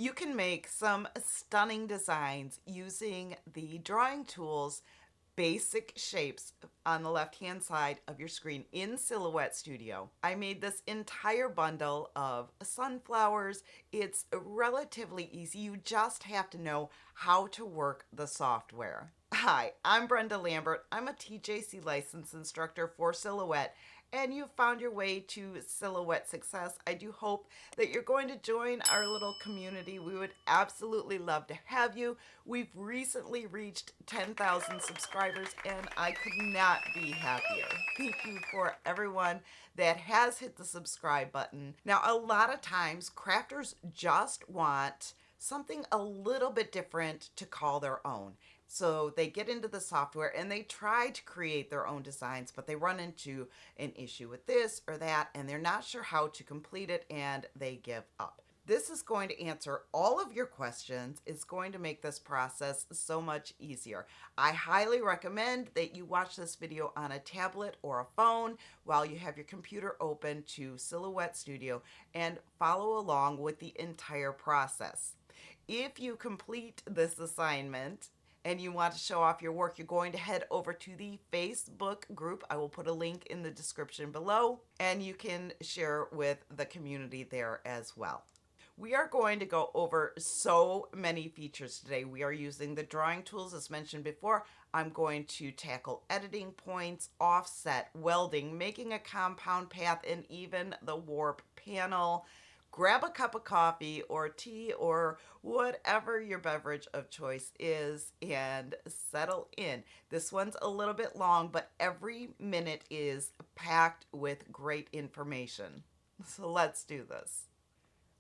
You can make some stunning designs using the drawing tools basic shapes on the left hand side of your screen in Silhouette Studio. I made this entire bundle of sunflowers. It's relatively easy. You just have to know how to work the software. Hi, I'm Brenda Lambert. I'm a TJC license instructor for Silhouette, and you found your way to Silhouette Success. I do hope that you're going to join our little community. We would absolutely love to have you. We've recently reached 10,000 subscribers, and I could not be happier. Thank you for everyone that has hit the subscribe button. Now, a lot of times, crafters just want something a little bit different to call their own. So they get into the software and they try to create their own designs, but they run into an issue with this or that, and they're not sure how to complete it, and they give up. This is going to answer all of your questions. It's going to make this process so much easier. I highly recommend that you watch this video on a tablet or a phone while you have your computer open to Silhouette Studio and follow along with the entire process. If you complete this assignment and you want to show off your work, you're going to head over to the Facebook group. I will put a link in the description below, and you can share with the community there as well. We are going to go over so many features today. We are using the drawing tools as mentioned before. I'm going to tackle editing points, offset, welding, making a compound path, and even the warp panel. Grab a cup of coffee or tea or whatever your beverage of choice is and settle in. This one's a little bit long, but every minute is packed with great information. So let's do this.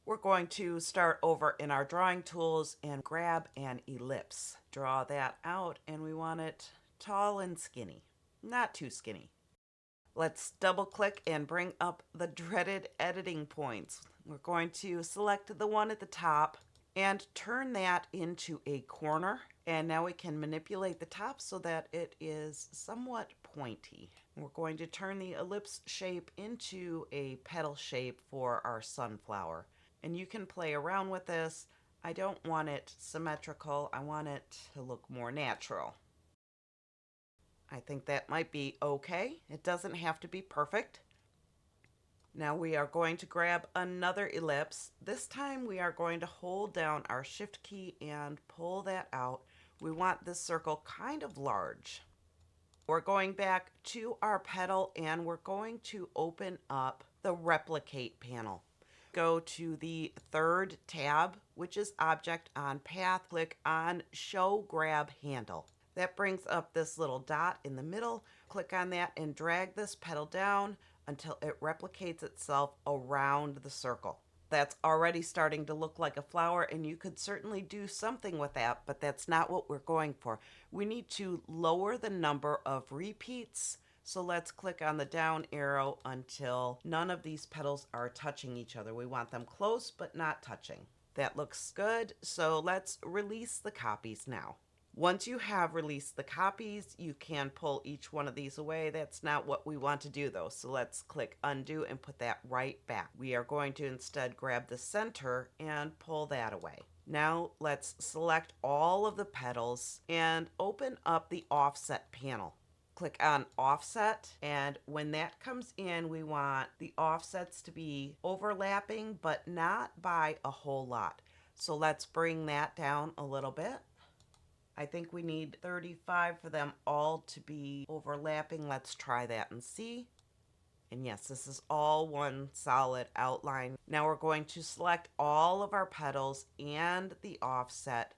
We're going to start over in our drawing tools and grab an ellipse. Draw that out, and we want it tall and skinny, not too skinny. Let's double click and bring up the dreaded editing points. We're going to select the one at the top and turn that into a corner. And now we can manipulate the top so that it is somewhat pointy. We're going to turn the ellipse shape into a petal shape for our sunflower. And you can play around with this. I don't want it symmetrical. I want it to look more natural. I think that might be okay. It doesn't have to be perfect. Now we are going to grab another ellipse. This time we are going to hold down our shift key and pull that out. We want this circle kind of large. We're going back to our petal and we're going to open up the replicate panel. Go to the third tab, which is object on path. Click on show grab handle. That brings up this little dot in the middle. Click on that and drag this petal down until it replicates itself around the circle. That's already starting to look like a flower, and you could certainly do something with that, but that's not what we're going for. We need to lower the number of repeats. So let's click on the down arrow until none of these petals are touching each other. We want them close but not touching. That looks good. So let's release the copies now. Once you have released the copies, you can pull each one of these away. That's not what we want to do though. So let's click undo and put that right back. We are going to instead grab the center and pull that away. Now let's select all of the petals and open up the offset panel. Click on offset, and when that comes in, we want the offsets to be overlapping but not by a whole lot. So let's bring that down a little bit. I think we need 35 for them all to be overlapping. Let's try that and see. And yes, this is all one solid outline. Now we're going to select all of our petals and the offset,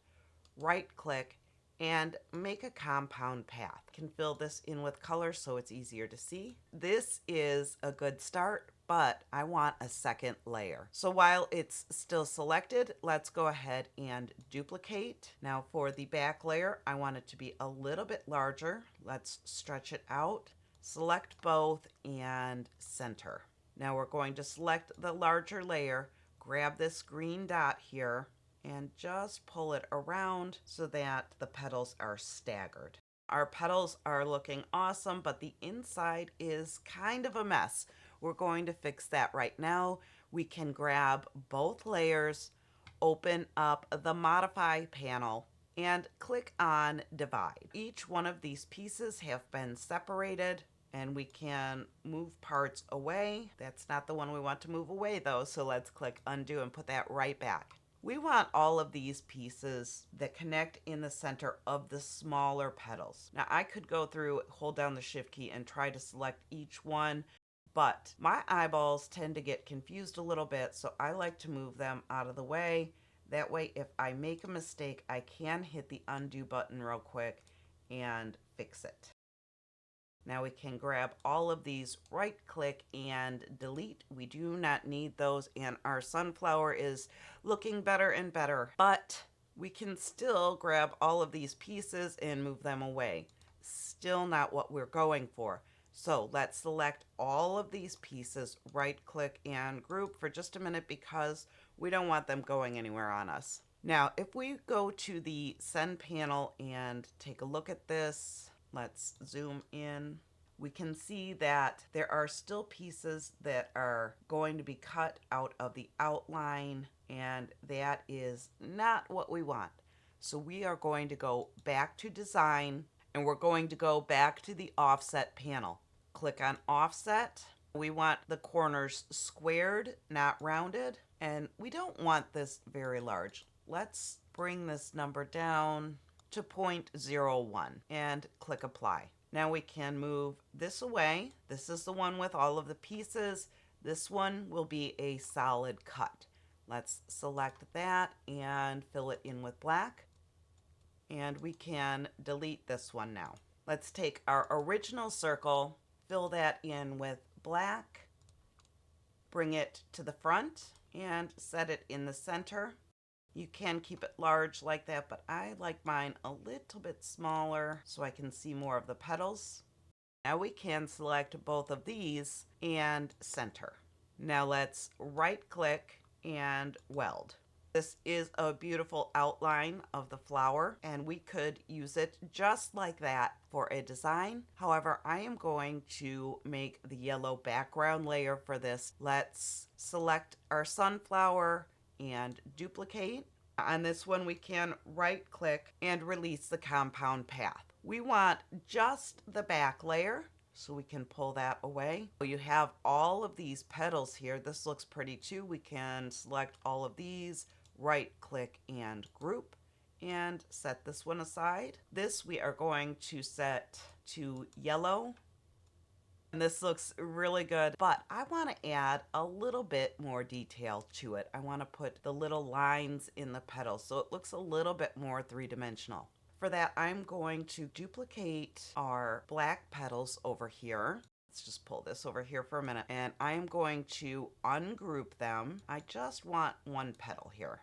right click, and make a compound path. Can fill this in with color so it's easier to see. This is a good start, but I want a second layer. So while it's still selected, let's go ahead and duplicate. Now for the back layer, I want it to be a little bit larger. Let's stretch it out, select both, and center. Now we're going to select the larger layer, grab this green dot here, and just pull it around so that the petals are staggered. Our petals are looking awesome, but the inside is kind of a mess. We're going to fix that right now. We can grab both layers, open up the Modify panel and click on Divide. Each one of these pieces have been separated, and we can move parts away. That's not the one we want to move away though, so let's click Undo and put that right back. We want all of these pieces that connect in the center of the smaller petals. Now I could go through, hold down the Shift key and try to select each one, but my eyeballs tend to get confused a little bit, so I like to move them out of the way. That way, if I make a mistake, I can hit the undo button real quick and fix it. Now we can grab all of these, right click and delete. We do not need those, and our sunflower is looking better and better, but we can still grab all of these pieces and move them away. Still not what we're going for. So let's select all of these pieces, right click and group for just a minute because we don't want them going anywhere on us. Now, if we go to the Send panel and take a look at this, let's zoom in. We can see that there are still pieces that are going to be cut out of the outline, and that is not what we want. So we are going to go back to Design, and we're going to go back to the Offset panel. Click on Offset. We want the corners squared, not rounded, and we don't want this very large. Let's bring this number down to 0.01 and click Apply. Now we can move this away. This is the one with all of the pieces. This one will be a solid cut. Let's select that and fill it in with black. And we can delete this one now. Let's take our original circle, fill that in with black, bring it to the front, and set it in the center. You can keep it large like that, but I like mine a little bit smaller so I can see more of the petals. Now we can select both of these and center. Now let's right click and weld. This is a beautiful outline of the flower, and we could use it just like that for a design. However, I am going to make the yellow background layer for this. Let's select our sunflower and duplicate. On this one, we can right click and release the compound path. We want just the back layer, so we can pull that away. You have all of these petals here. This looks pretty too. We can select all of these, right click and group, and set this one aside. This we are going to set to yellow. And this looks really good, but I want to add a little bit more detail to it. I want to put the little lines in the petals so it looks a little bit more three-dimensional. For that, I'm going to duplicate our black petals over here. Let's just pull this over here for a minute, and I'm going to ungroup them. I just want one petal here.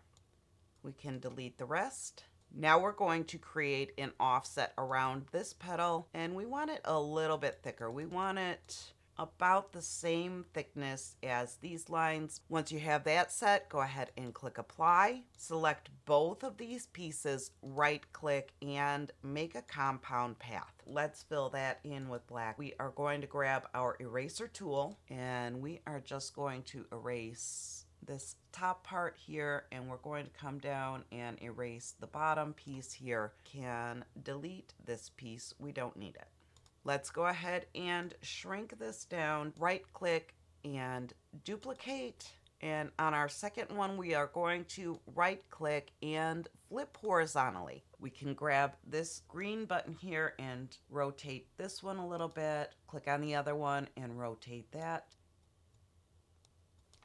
We can delete the rest. Now we're going to create an offset around this petal, and we want it a little bit thicker. We want it about the same thickness as these lines. Once you have that set, go ahead and click Apply. Select both of these pieces, right click, and make a compound path. Let's fill that in with black. We are going to grab our eraser tool, and we are just going to erase this top part here, and we're going to come down and erase the bottom piece here. Can delete this piece. We don't need it. Let's go ahead and shrink this down, right click and duplicate. And on our second one, we are going to right click and flip horizontally. We can grab this green button here and rotate this one a little bit. Click on the other one and rotate that.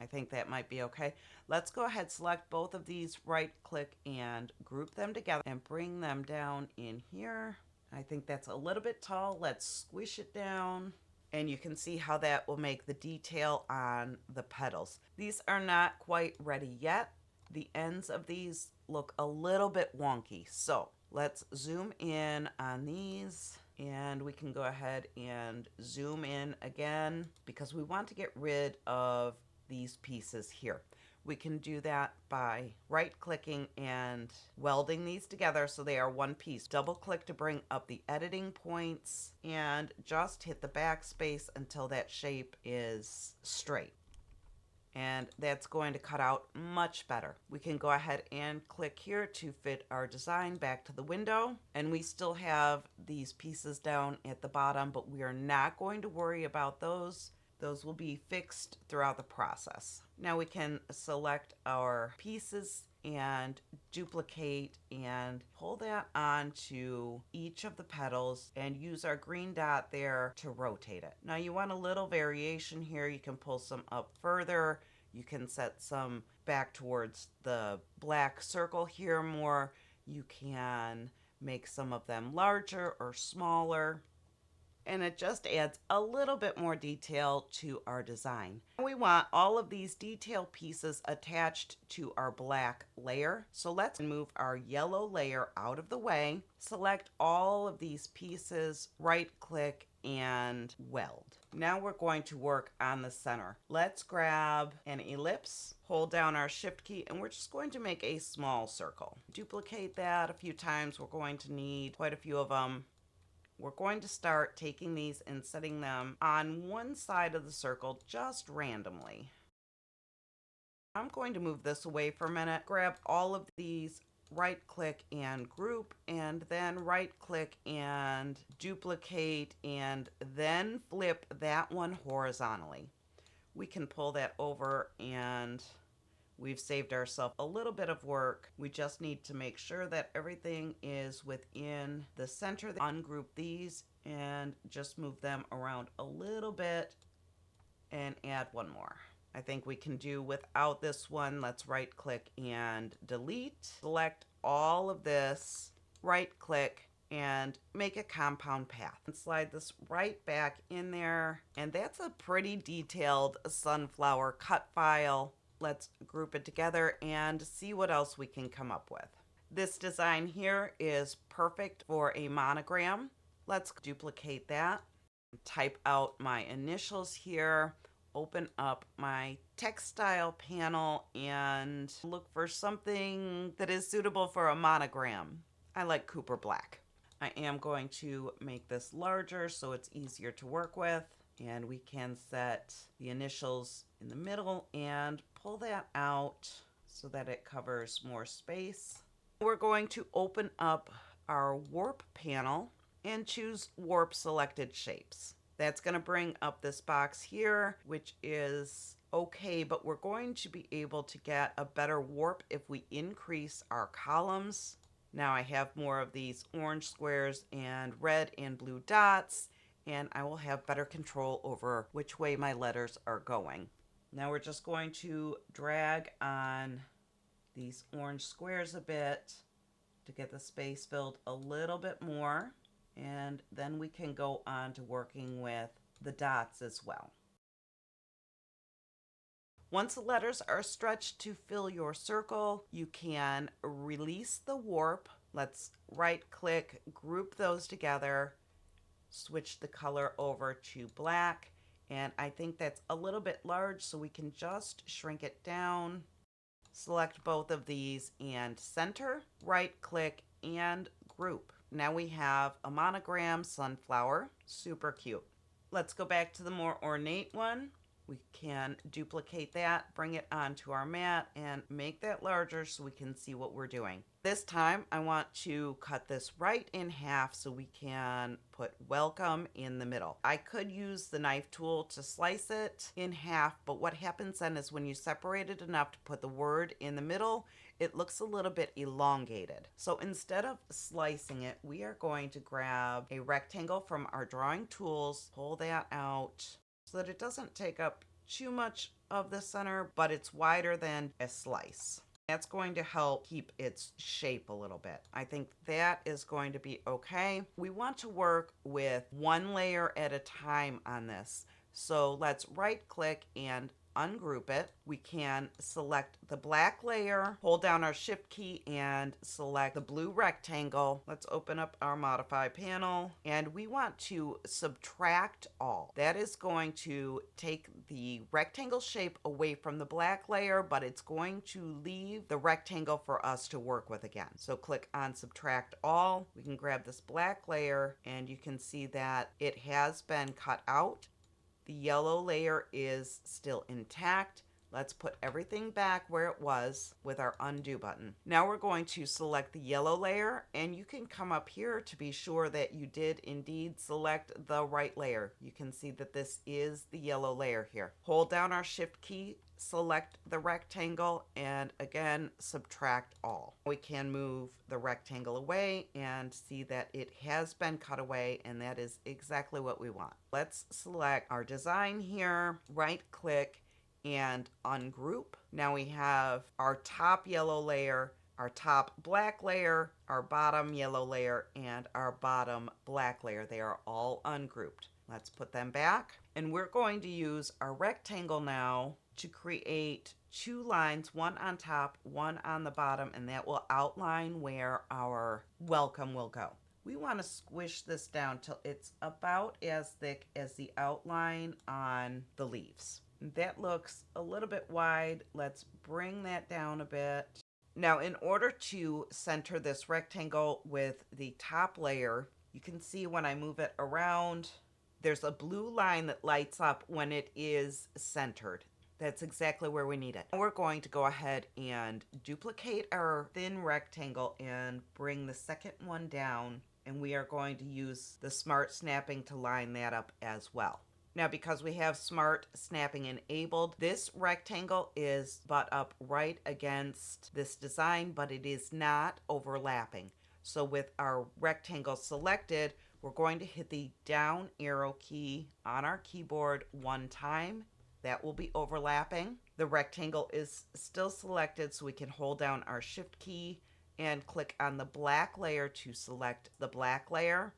I think that might be okay. Let's go ahead, select both of these, right click and group them together and bring them down in here. I think that's a little bit tall. Let's squish it down, and you can see how that will make the detail on the petals. These are not quite ready yet. The ends of these look a little bit wonky. So let's zoom in on these, and we can go ahead and zoom in again because we want to get rid of these pieces here. We can do that by right clicking and welding these together so they are one piece. Double click to bring up the editing points and just hit the backspace until that shape is straight. and that's going to cut out much better. We can go ahead and click here to fit our design back to the window, and we still have these pieces down at the bottom, but we are not going to worry about those. Those will be fixed throughout the process. Now we can select our pieces and duplicate and pull that onto each of the petals and use our green dot there to rotate it. Now you want a little variation here. You can pull some up further. You can set some back towards the black circle here more. You can make some of them larger or smaller, and it just adds a little bit more detail to our design. We want all of these detail pieces attached to our black layer. So let's move our yellow layer out of the way, select all of these pieces, right click and weld. Now we're going to work on the center. Let's grab an ellipse, hold down our shift key, and we're just going to make a small circle. Duplicate that a few times. We're going to need quite a few of them. We're going to start taking these and setting them on one side of the circle just randomly. I'm going to move this away for a minute, grab all of these, right click and group, and then right click and duplicate, and then flip that one horizontally. We can pull that over, and we've saved ourselves a little bit of work. We just need to make sure that everything is within the center. Ungroup these and just move them around a little bit and add one more. I think we can do without this one. Let's right click and delete. Select all of this, right click, and make a compound path. And slide this right back in there. And that's a pretty detailed sunflower cut file. Let's group it together and see what else we can come up with. This design here is perfect for a monogram. Let's duplicate that, type out my initials here, open up my textile panel, and look for something that is suitable for a monogram. I like Cooper Black. I am going to make this larger so it's easier to work with, and we can set the initials in the middle and pull that out so that it covers more space. We're going to open up our warp panel and choose warp selected shapes. That's going to bring up this box here, which is okay, but we're going to be able to get a better warp if we increase our columns. Now I have more of these orange squares and red and blue dots, and I will have better control over which way my letters are going. Now we're just going to drag on these orange squares a bit to get the space filled a little bit more, and then we can go on to working with the dots as well. Once the letters are stretched to fill your circle, you can release the warp. Let's right click, group those together, switch the color over to black, and I think that's a little bit large, so we can just shrink it down. Select both of these and center, right click and group. Now we have a monogram sunflower, super cute. Let's go back to the more ornate one. We can duplicate that, bring it onto our mat, and make that larger so we can see what we're doing. This time I want to cut this right in half so we can put welcome in the middle. I could use the knife tool to slice it in half, but what happens then is when you separate it enough to put the word in the middle, it looks a little bit elongated. So instead of slicing it, we are going to grab a rectangle from our drawing tools, pull that out so that it doesn't take up too much of the center, but it's wider than a slice. That's going to help keep its shape a little bit. I think that is going to be okay. We want to work with one layer at a time on this. So let's right click and ungroup it. We can select the black layer, hold down our shift key and select the blue rectangle. Let's open up our modify panel, and we want to subtract all. That is going to take the rectangle shape away from the black layer, but it's going to leave the rectangle for us to work with again. So click on subtract all. We can grab this black layer and you can see that it has been cut out. The yellow layer is still intact. Let's put everything back where it was with our undo button. Now we're going to select the yellow layer, and you can come up here to be sure that you did indeed select the right layer. You can see that this is the yellow layer here. Hold down our shift key, select the rectangle, and again subtract all. We can move the rectangle away and see that it has been cut away, and that is exactly what we want. Let's select our design here, right click, and ungroup. Now we have our top yellow layer, our top black layer, our bottom yellow layer, and our bottom black layer. They are all ungrouped. Let's put them back. And we're going to use our rectangle now to create two lines, one on top, one on the bottom, and that will outline where our welcome will go. We want to squish this down till it's about as thick as the outline on the leaves. That looks a little bit wide. Let's bring that down a bit. Now, in order to center this rectangle with the top layer, you can see when I move it around, there's a blue line that lights up when it is centered. That's exactly where we need it. We're going to go ahead and duplicate our thin rectangle and bring the second one down, and we are going to use the smart snapping to line that up as well. Now, because we have smart snapping enabled, this rectangle is butt up right against this design, but it is not overlapping. So with our rectangle selected, we're going to hit the down arrow key on our keyboard one time. That will be overlapping. The rectangle is still selected, so we can hold down our shift key and click on the black layer to select the black layer.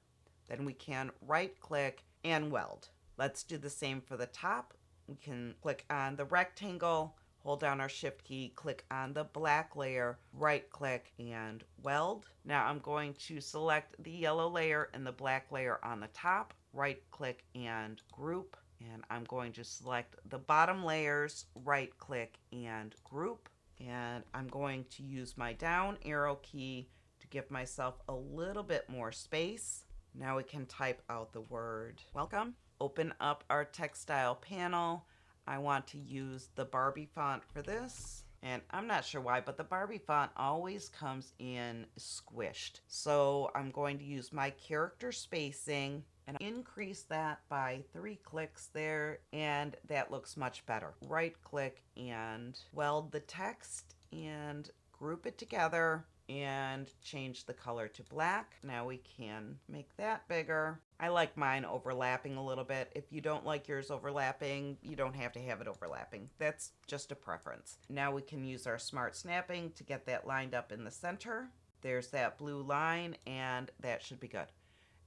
Then we can right click and weld. Let's do the same for the top. We can click on the rectangle, hold down our shift key, click on the black layer, right click and weld. Now I'm going to select the yellow layer and the black layer on the top, right click and group. And I'm going to select the bottom layers, right click and group. And I'm going to use my down arrow key to give myself a little bit more space. Now we can type out the word welcome. Open up our textile panel. I want to use the Barbie font for this. And I'm not sure why, but the Barbie font always comes in squished. So I'm going to use my character spacing and increase that by 3 clicks there, and that looks much better. Right click and weld the text and group it together and change the color to black. Now we can make that bigger. I like mine overlapping a little bit. If you don't like yours overlapping, you don't have to have it overlapping. That's just a preference. Now we can use our smart snapping to get that lined up in the center. There's that blue line, and that should be good.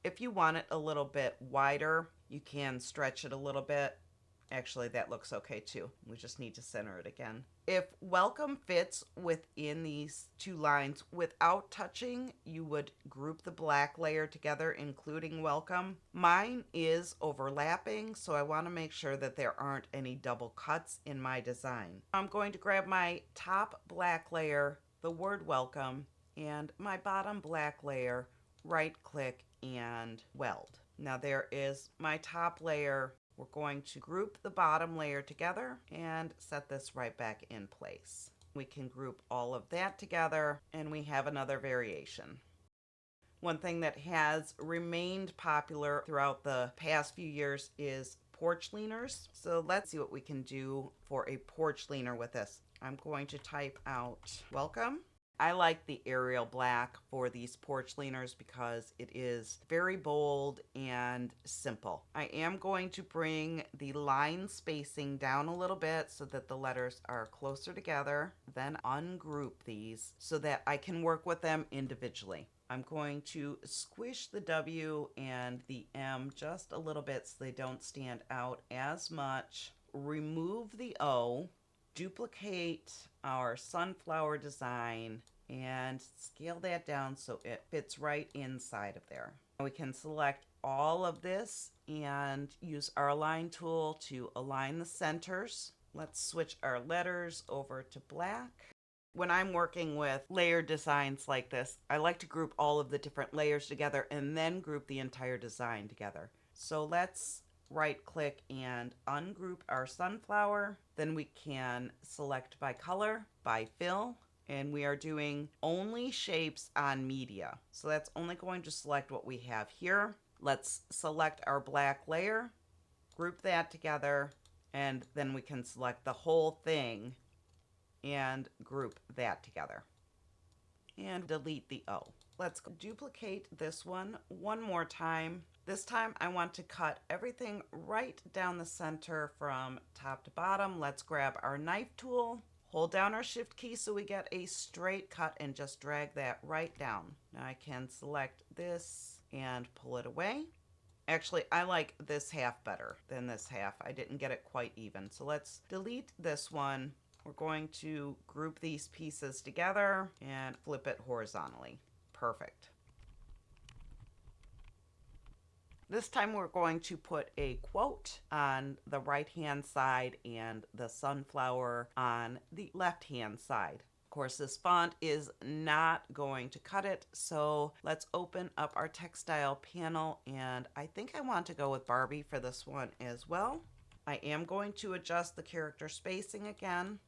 If you want it a little bit wider, you can stretch it a little bit. Actually, that looks okay too. We just need to center it again. If welcome fits within these two lines without touching, you would group the black layer together, including welcome. Mine is overlapping, so I want to make sure that there aren't any double cuts in my design. I'm going to grab my top black layer, the word welcome, and my bottom black layer, right click and weld. Now there is my top layer. We're going to group the bottom layer together and set this right back in place. We can group all of that together, and we have another variation. One thing that has remained popular throughout the past few years is porch leaners. So let's see what we can do for a porch leaner with this. I'm going to type out welcome. I like the Arial black for these porch leaners because it is very bold and simple. I am going to bring the line spacing down a little bit so that the letters are closer together, then ungroup these so that I can work with them individually. I'm going to squish the W and the M just a little bit so they don't stand out as much. Remove the O. Duplicate our sunflower design and scale that down so it fits right inside of there. We can select all of this and use our align tool to align the centers. Let's switch our letters over to black. When I'm working with layered designs like this, I like to group all of the different layers together and then group the entire design together. So let's right click and ungroup our sunflower. Then we can select by color, by fill, and we are doing only shapes on media. So that's only going to select what we have here. Let's select our black layer, group that together, and then we can select the whole thing and group that together. And delete the O. Let's duplicate this one more time. This time I want to cut everything right down the center from top to bottom. Let's grab our knife tool, hold down our shift key so we get a straight cut, and just drag that right down. Now I can select this and pull it away. Actually, I like this half better than this half. I didn't get it quite even. So let's delete this one. We're going to group these pieces together and flip it horizontally. Perfect. This time we're going to put a quote on the right-hand side and the sunflower on the left-hand side. Of course, this font is not going to cut it, so let's open up our textile panel, and I think I want to go with Barbie for this one as well. I am going to adjust the character spacing again.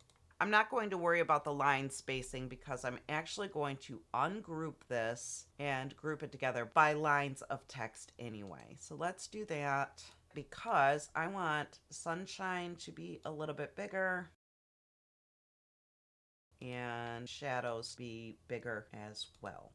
I'm not going to worry about the line spacing because I'm actually going to ungroup this and group it together by lines of text anyway. So let's do that because I want sunshine to be a little bit bigger and shadows be bigger as well.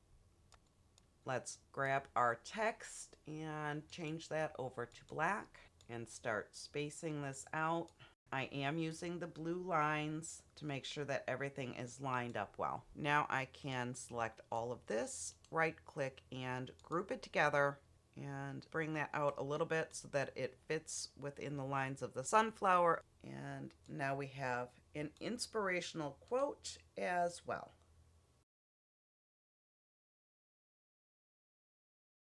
Let's grab our text and change that over to black and start spacing this out. I am using the blue lines to make sure that everything is lined up well. Now I can select all of this, right click and group it together and bring that out a little bit so that it fits within the lines of the sunflower. And now we have an inspirational quote as well.